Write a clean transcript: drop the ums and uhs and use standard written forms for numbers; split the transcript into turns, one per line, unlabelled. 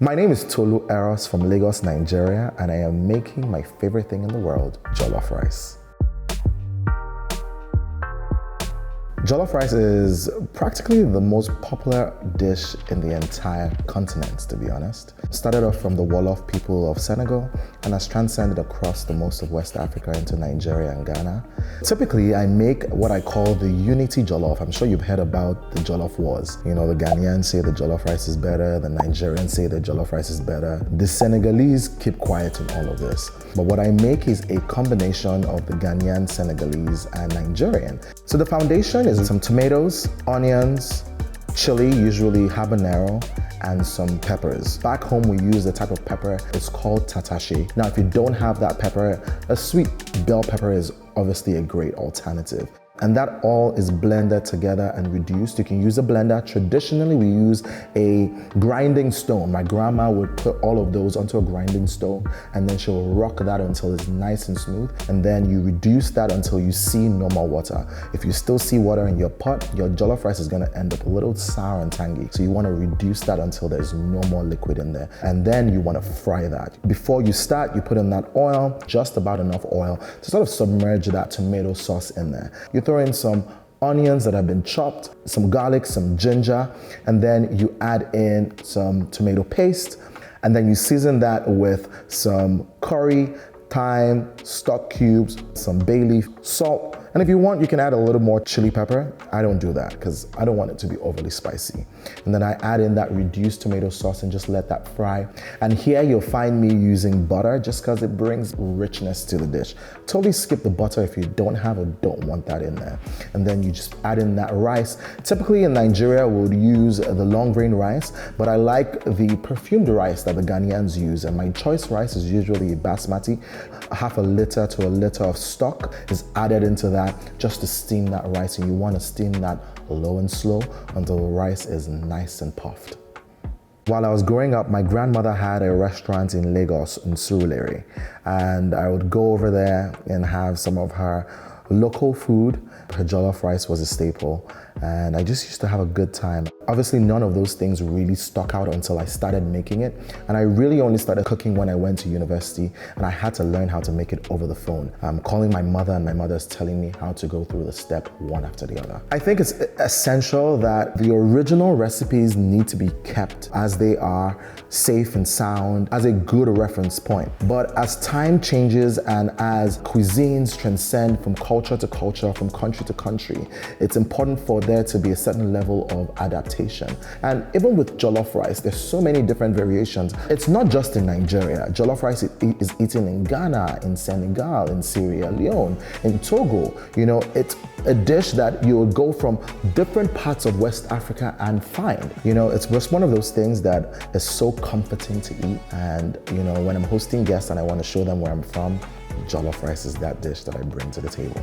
My name is Tolu Eros from Lagos, Nigeria, and I am making my favorite thing in the world, jollof rice. Jollof rice is practically the most popular dish in the entire continent, to be honest. It started off from the Wolof people of Senegal and has transcended across the most of West Africa into Nigeria and Ghana. Typically, I make what I call the Unity Jollof. I'm sure you've heard about the Jollof wars. You know, the Ghanaians say the Jollof rice is better, the Nigerians say the Jollof rice is better. The Senegalese keep quiet in all of this. But what I make is a combination of the Ghanaian, Senegalese, and Nigerian. So the foundation is some tomatoes, onions, chili, usually habanero, and some peppers. Back home, we use a type of pepper, it's called tatache. Now, if you don't have that pepper, a sweet bell pepper is obviously a great alternative. And that all is blended together and reduced. You can use a blender. Traditionally, we use a grinding stone. My grandma would put all of those onto a grinding stone, and then she'll rock that until it's nice and smooth. And then you reduce that until you see no more water. If you still see water in your pot, your jollof rice is gonna end up a little sour and tangy. So you wanna reduce that until there's no more liquid in there. And then you wanna fry that. Before you start, you put in that oil, just about enough oil to sort of submerge that tomato sauce in there. You throw in some onions that have been chopped, some garlic, some ginger, and then you add in some tomato paste, and then you season that with some curry, thyme, stock cubes, some bay leaf, salt, and if you want, you can add a little more chili pepper. I don't do that because I don't want it to be overly spicy. And then I add in that reduced tomato sauce and just let that fry. And here you'll find me using butter just because it brings richness to the dish. Totally skip the butter if you don't have or don't want that in there. And then you just add in that rice. Typically in Nigeria, we'll use the long grain rice, but I like the perfumed rice that the Ghanaians use. And my choice rice is usually basmati. Half a liter to a liter of stock is added into that just to steam that rice, and you want to steam that low and slow until the rice is nice and puffed. While I was growing up, my grandmother had a restaurant in Lagos, in Surulere, and I would go over there and have some of her local food. Her jollof rice was a staple, and I just used to have a good time. Obviously, none of those things really stuck out until I started making it, and I really only started cooking when I went to university, and I had to learn how to make it over the phone. I'm calling my mother, and my mother's telling me how to go through the step one after the other. I think it's essential that the original recipes need to be kept as they are, safe and sound, as a good reference point. But as time changes and as cuisines transcend from culture to culture, from country to country, it's important for there to be a certain level of adaptation. And even with jollof rice, there's so many different variations. It's not just in Nigeria. Jollof rice is eaten in Ghana, in Senegal, in Sierra Leone, in Togo. You know, it's a dish that you would go from different parts of West Africa and find. You know, it's just one of those things that is so comforting to eat. And, you know, when I'm hosting guests and I want to show them where I'm from, jollof rice is that dish that I bring to the table.